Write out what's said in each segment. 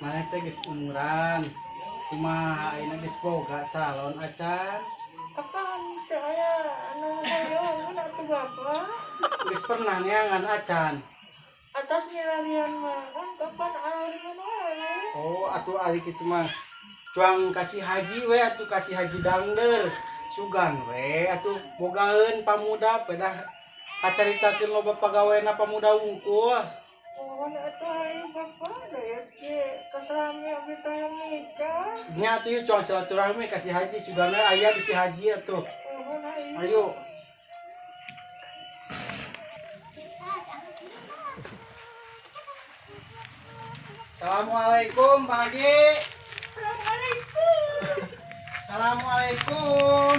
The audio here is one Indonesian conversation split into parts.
Mana teh geus umuran. Kumaha ayeuna geus boga calon acan. Kapan teh aya anu hoyong atuh Bapak? Geus pernah neangan acan. Atas milarian mah kan kapan alarian wae. Oh, atuh ari kitu mah. Cuang kasih haji we atuh kasih haji dangder. Sugan we atuh bogaeun pamuda pedah kacaritakeun loba pagaweana pamuda wungkul. Mohon atuh ayo Bapak daya ge kasalami abdi tayang nikah. Nya atuh yeuh cuang silaturahmi kasih haji sugana aya bisi haji atuh. Mohon ayo. Ayo. Assalamualaikum Pak Haji. Assalamualaikum. Assalamualaikum.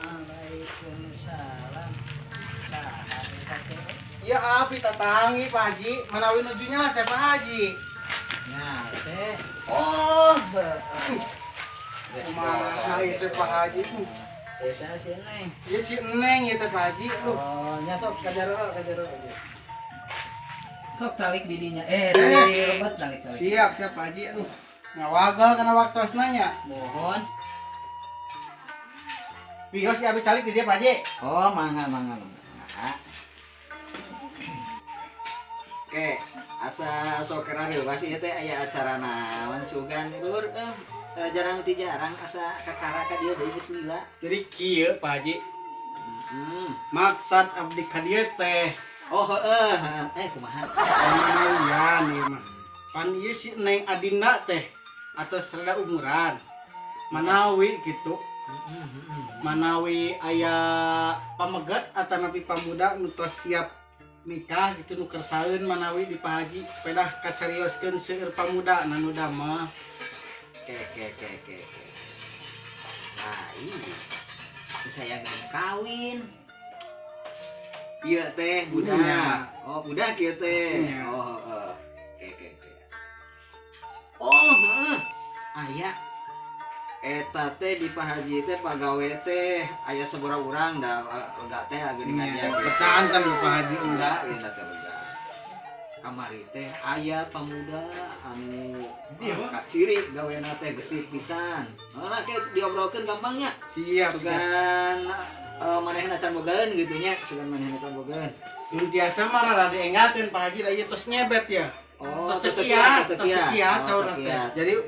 Waalaikumsalam. Iya api tatangi Pak Haji. Manawi nujunya saya Pak Haji. Nah, teh. Oh, Kumaha itu Pak Haji? Biasa sih neng. Iya si Neng itu Pak Haji. Aduh. Oh, nyasok kajaro. Sok talik didinya. Tali rebet talik. Siap Pak Haji. Aduh. Ngawagal karena waktu nanya. Mohon. Bios si abi calik di dia Pak Haji. Oh, mangga. Oke, asa sok kerarieu pasti teh aya acara naon sugan lur jarang asa kakara ka dieu deui geus lila. Jadi kieu Pak Haji. Maksud abdi ka dieu teh. Oh, kumaha? Panawian ieu mah. Pan ieu si Neng Adinda teh atas rada umuran. Manawi gitu. Manawi aya pamegat atanapi pamuda nu tos siap nikah gitu nu kersaeun manawi di Pak Haji pedah kacarioskeun seueur pamuda nu damel. Oke. Nah, ini saya kawin. Iya teh, budak. Iya. Oh, budak ieu teh. Iya. Oh, Oke. Oh, aya. Eta teh di Pak Haji teh pagawe teh aya sabaraha urang da lega teh geuningan Iya, dia. pecahan kan lu Pak Haji Enggak, eta teh lega. Kamari teh aya pemuda anu ciri gaweana teh gesit pisan. Nah, ke diobrolkeun gampangnya. Siap. Sugan manehna can bogaeun gitu nya, sugan manehna can bogaeun. Mun tiasa mah rada diengakeun Pak Haji da ieu tos nyebet ya. Oh, Tos tekiat saurna teh. tekiat. Jadi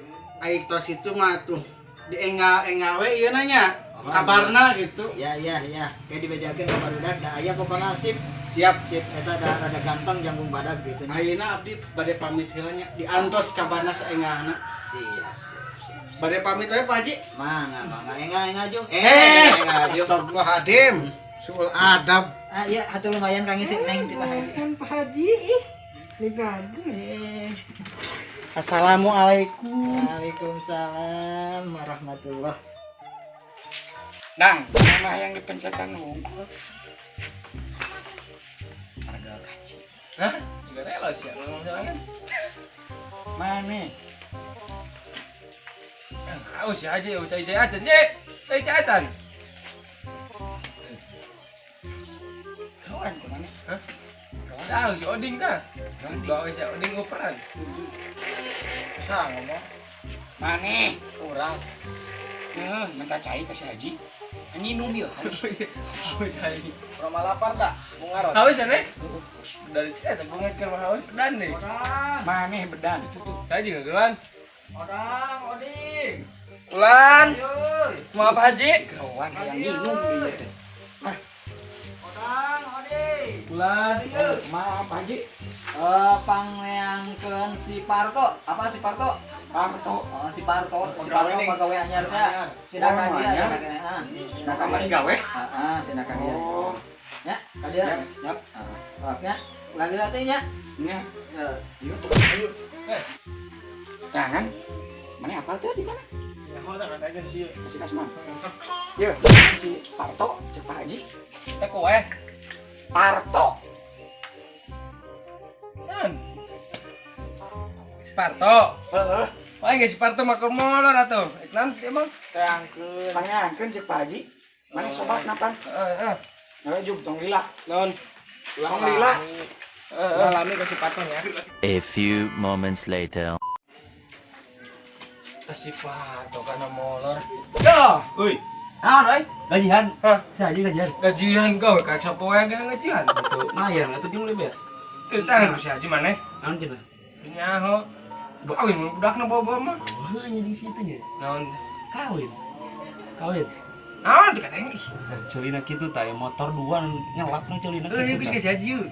aik tos itu mah tuh dienga we ieu nanya. Kabarna gitu. Ya. Kayak dibejakeun ka barudak da aya pokona sip Siap. eta da rada ganteng jangkung badak gitu nya. Ayeuna abdi bade pamit heula nya diantos kabarna saengahna. Siap. Bade pamit we Pak Haji. Mangga enga jung. Astagfirullahaladzim. Suul adab. Iya, hatur lumayan Kang isi neng ti Pak Haji. Kan Pak Haji digageun. Assalamualaikum. Waalaikumsalam warahmatullah. Nang, nama yang dipencetan wungkul. Harga kaci. Hah? Juga rela sih, ngomong jalan. Mana? Aus ya aja, cai acan, je. Cai acan. Kawan kemana? Hah? Tahu si Oding kah? Gawe si Oding operan. Bisa ngomong. Mana? Kurang. Minta cai ke si Haji. Nginum ya. Oh jadi. Roma lapar tak? Bungarot. Haus ya nih? Dari cerita gue ngekir mah haus bedan nih. Mana bedan? Saya juga gelan. Oding. Ulan. Mau apa Haji? Kawan yang nginum dia teh. Ulan. Maaf Haji. Pangleangkeun si Parto. Apa si Parto? Parto. Si Parto Pegawai nih. pagawe anyar teh. Sidakan Oh, dia anyar. sidakan Kamari gawe. sidakan dia. Oh. Ya, ka dia. Siap. Maafnya. Ulang dila teh nya. Nya. Yuk. Ayo. Jangan. Mana apal tuh di mana? Ya mau tak kata aja sih. Masih kasman. Ya, si Parto, cek Pak Haji. Kita kowe. Parto. Kan. Sparto. Heeh. Wah, nggak Sparto makul molor atuh. Nanti emang. Teangkeun. Pangeangkeun cek Pak Haji. Mana sobat napan? Heeh. Nah, juk tong lila. Non. Tong lila. Alami kasih patonnya. A few moments later. Kasih pato karena molor. Yo, uy. Naon euy? Gajian. Hah? Saja gajian. Gajian kau kayak sapoe ge gajian. Tuh, mayan atuh jeung lebes. Kita harus si Haji mana? Naon cenah? Nyaho. Kawin mun budakna bawa-bawa mah. Oh, nya di situ nya. Naon? Kawin. Kawin. Naon teh kadang ih. Ceulina kitu tah motor dua nyelap nang ceulina Euy kitu. geus si Haji yeuh.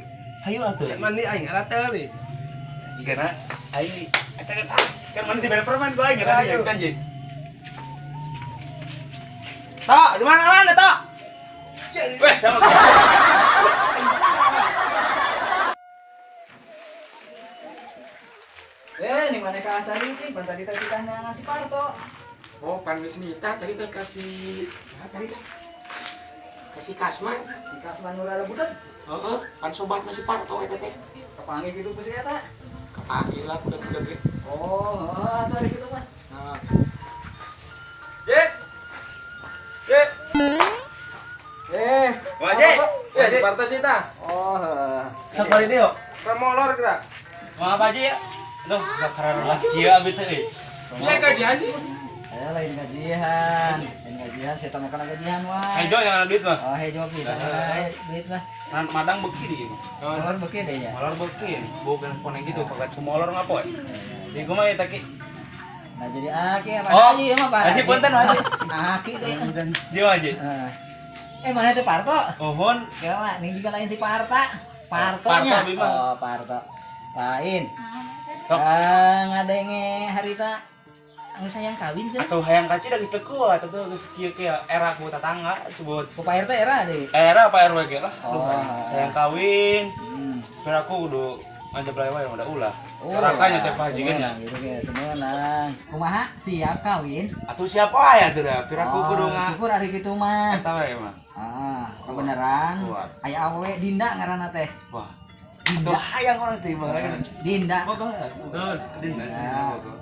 Hayu atuh. Cek mandi aing ada teh. Jigana aing eta kan mana dibere permen gua aing kan Ayo. kan Ji. Tok, di mana Tok? Weh, sama. Nih mana ka tadi sih? Tadi tanya si Parto. Oh, pan geus nita tadi teh kasih tadi teh. Kasih Kasman. Si Kasman nu rada budak. Heeh, pan sobatna si Parto eta teh. Kepanggil gitu ku si eta. Kapanggil lah budak-budak ge. Oh, heeh, tadi gitu mah. Nah. Jek. Jek. Wah, Ji. Ya, si Parto cita. Oh, heeh. Sakali teh yo. Remolor kira. Mau apa Ji? Aduh, gak karena las kieu abi teh euy. Ya gajian Ji. Aya lain gajian. Lain gajian saya tambah kana gajian wah. Hejo yang ada duit mah. Oh, hejo bisa. Duit lah. Madang beuki di mah. Molor beuki deh ya. Molor beuki, bukan pone gitu, pakai molor ngapoe. Di kumaha eta ki? Nah jadi aki apa Oh, Haji mah Pak. Haji punten Haji. Aki deh. Jieu Haji. Mana itu Parto? Ohon, Kira lah, ini juga lain si Parta. Parto Partonya. Bima. Oh, Parto. Lain. Sok. Ngadenge harita anu sayang kawin sih. atuh hayang kaci da geus teu kuat, atuh geus kieu era ku tetangga sebut Ku Pak RT era deh. era apa RW ge lah. Oh. Sayang kawin. Hmm. Supaya aku kudu ngajak lewe udah ulah. Oh, Rakanya teh Pak Haji kan ya. gitu gitu menang. Kumaha siap kawin? Atuh siap wae atuh da, pira aku kudu Syukur hari kitu mah. eta we mah. Kebenaran. Kuat. Aya awewe Dinda ngaranna teh. Wah. Atuh hayang orang teh mah. Dinda. Bogo. Betul. Dinda sih bogo.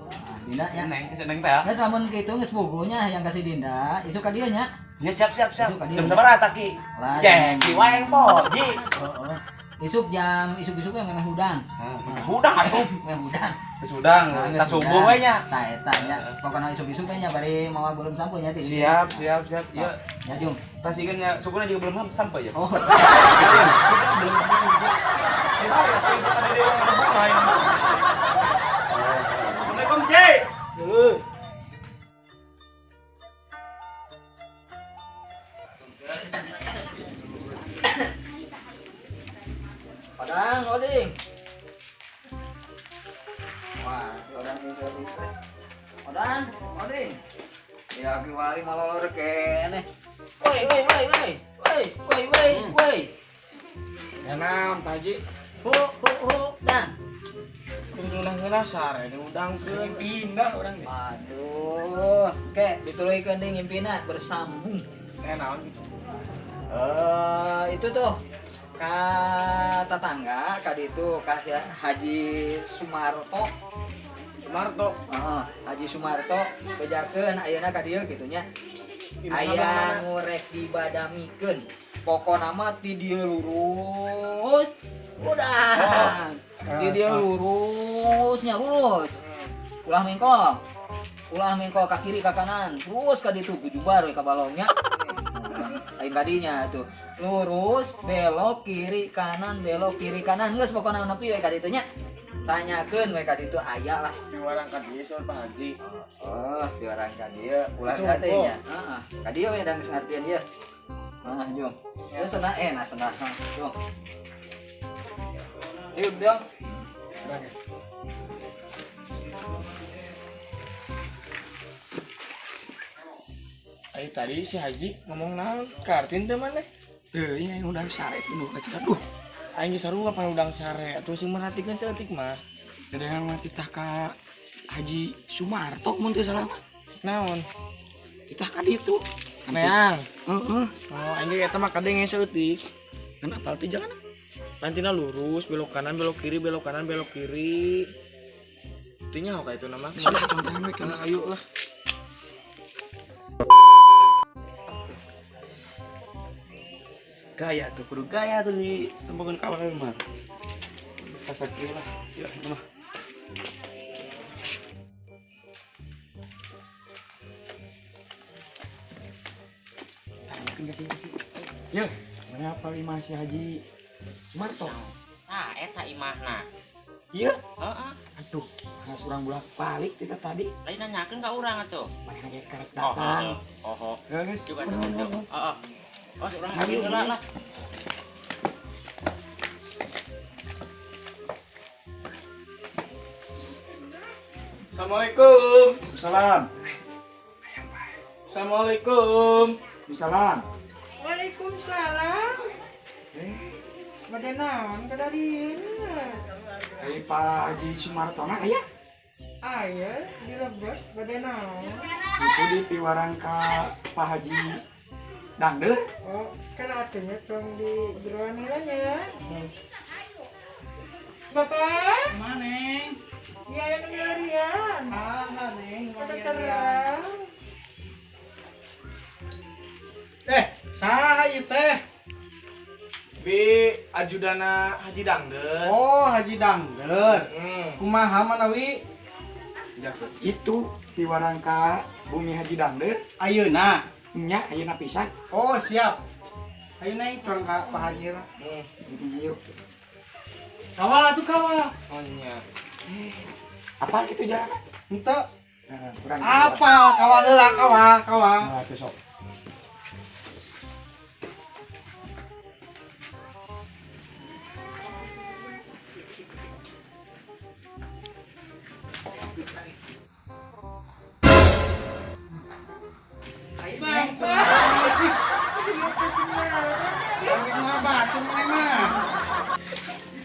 Dinda ya. Seneng teh ya. Geus lamun kitu geus bogonya yang kasih Dinda, isuk ka dieu nya. Ya siap. Isuk ka dieu. Jam sabaraha tak ki? Lah, Jeng, ki wae po, Ji. Heeh. Isuk jam isuk-isuk yang memang hudang. Udah atuh. Memang hudang. Sudang, Nah, tas geus subuh hudang. we nya. Tah eta nya. Pokona isuk-isuk teh nya bari mawa belum sampo nya ti. Siap. Ya, Ya jung. tas ikan ya, sukunya juga belum sampai ya. Oh. Assalamualaikum, Ci. Padang oding. Wah, si odang ini oding teh. Odang, oding. Ya ki wali malolor kene. Woi. Ya naon Pak Haji. Hu, dan. Terus ngeunah sare diudangkeun pindah urang ge. Aduh, ke dituluykeun deui ngimpina bersambung. Naon gitu. Itu tuh ka tetangga ka ditu ka Haji Sumarto. Sumarto. Haji Sumarto bejakeun ayeuna ka dieu kitu nya. Aya ngorek dibadamikeun. Pokona mah ti dieu lurus. Udah. Ti dieu lurusnya lurus. Ulah mengkok ka kiri ka kanan. Terus ka ditu gujubar we ka balongnya. Lain kadinya tuh. Lurus, belok kiri kanan geus pokona nepi we ka ditu nya. Tanyakeun we ka ditu aya lah. Di warang ka dieu Pak Haji. Oh, di orang ka dieu ulah Itu, teh oh. nya. Heeh. Ka dieu we dan geus ngartieun dieu. Jom. Ya senah senah. Jom. Yuk, dong. Ayo tadi si Haji ngomong naon kartin teh mana? Teu, yang udah sare itu ka Ci. Aduh, Aing geus sarua pan udang sare atuh sing merhatikeun saeutik mah. dedehan mah titah ka Haji Sumarto mun teu salah. Naon? Titah ka ditu. Meang. Heeh. Oh, aing ge eta mah kadenge saeutik. Kenapa teh jangan? Pantina lurus, belok kanan, belok kiri, belok kanan, belok kiri. Tinya kayak itu nama. Sudah contohan we Nah, ayo lah. gaya tuh kudu gaya tuh di tempat kawan mah. Kasakit lah. Ya, mah. Kasih. Ya, mana apa imah si Haji Sumarto? Ah, eta imahna. Iya. Heeh. Aduh, harus orang bolak balik kita tadi. Lain nanyakeun ka urang atuh. Mana aja karek Oh, datang. oh. Ya guys, Coba tuh. Heeh. Oh, urang Ayo, heula lah. Assalamualaikum. Salam. Assalamualaikum. Salam. Waalaikumsalam. Bade naon ka dari Pak Haji Sumarto mah aya. Aya direbut bade naon? Itu di piwaran ka Pak Haji Dangdeur. Oh, kan artinya tong di jeroan nilainya. Bapak, Maneng. iya yang ngelarian. Sama neng. Ada terang. Saha ieu teh? Bi ajudana Haji Dangdeur. Oh, Haji Dangdeur. Kumaha manawi Itu piwaran ka bumi Haji Dangdeur. ayeuna? Nya ayeuna pisan. Oh, siap. Ayeuna ikon ka Pak Haji. Ayo. Kawal atuh kawal. Oh nya. Apa gitu jalan? Henteu. Kurang. Apa kawal heula kawal. Nah, tuh sok.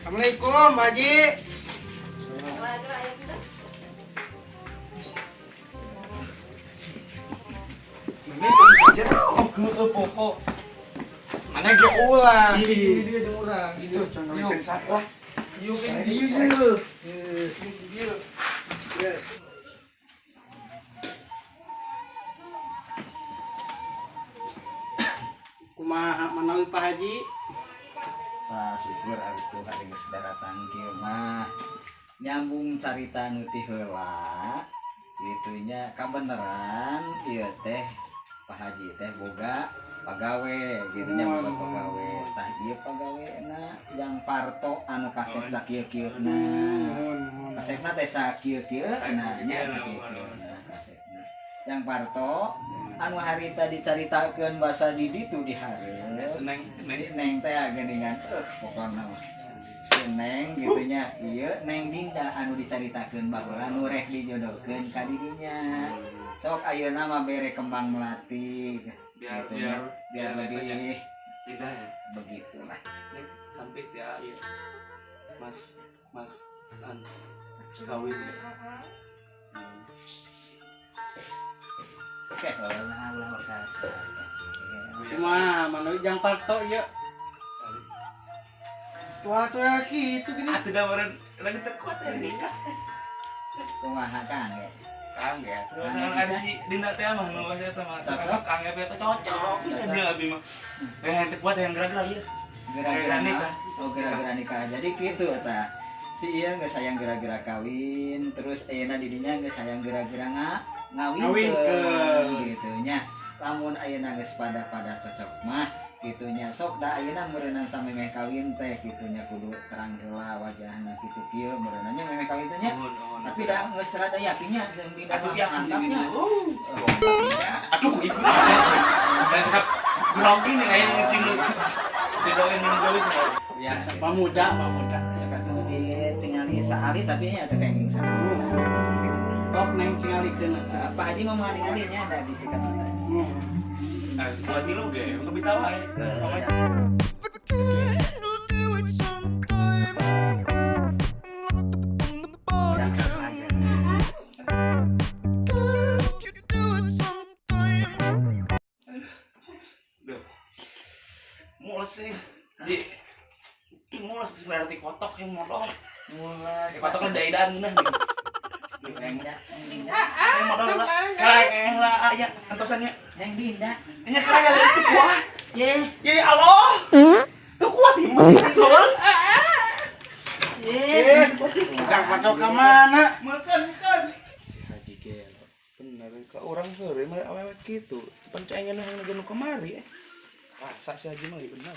Assalamualaikum, Pak Haji. Pokok. Mana ge ulah. Dia jeung urang. Itu contohkeun salah. Yuk dieu. Yes. Kumaha manawi Pak Haji? Wah, syukur aku hari geus datang kieu mah. Nyambung carita nu ti heula. Gitunya kabeneran ieu teh Pak Haji teh boga pagawe gitunya boga pagawe. Tah ieu pagaweana Jang Parto anu kasep sakieu-kieuna. Kasepna teh sakieu-kieuna nya sakieu-kieuna kasepna. Jang Parto anu harita dicaritakeun basa di ditu di hareun. Neng teh geuningan pokona mah. Neng gitunya ieu Neng Dinda anu dicaritakeun baheula nu rek dijodohkeun ka dirinya. Sok ayeuna mah bere kembang melati biar lebih Tidak ya. begitulah. Tampit ya, iya. Mas kawin ya. Oke, Allah kata. Kumaha manawi Jang Parto ieu? Tua-tua kitu gini. Ah, tidak meren lagi tekuat ya nikah. Kumaha Kang ya? Kang ya. Ada si Dinda teh mah nu saya teh mah. Cocok. Kang ya teh cocok bisa dia abi mah. Yang tekuat yang gerak ieu. Gara-gara nikah. Oh, gara-gara nikah. Jadi gitu tah. Si ieu geus sayang gara-gara kawin, terus ayeuna didinya geus sayang gara-gara ngawinkeun gitu nya. Lamun ayeuna geus pada cocok mah gitunya sok da ayeuna meureunana samemeh kawin teh gitunya kudu terang heula wajahna kitu kieu meureunanya memeh kawin teh nya. Tapi da geus rada yakinnya jeung di Aduh dalam yakin mantapnya. Aduh ibu. Dan sap grogi nih kayak mesti lu. Tidak ingin menjauh. Biasa pamuda. Sok atuh ditingali saali tapi nya teh kenging saali. Kok neng tingalikeun. Pak Haji mau ngalih-ngalihnya ada bisikan kita. Ah, sebuah tilu ge, lebih tahu ya. Mules sih. Mules sebenarnya kotok yang modal. Mules. Kotok kan daidan nah. Yang modal lah. Kayak lah aya antosannya. Yang Dinda. Nya kaya itu kuat. Ya Allah. Tuh kuat ieu. Patok-patok ke mana? Makan ikan. Si Haji Gelo bener ke orang heure mah awewe kitu pencengen yang ngenu kemari rasa si Haji mah bener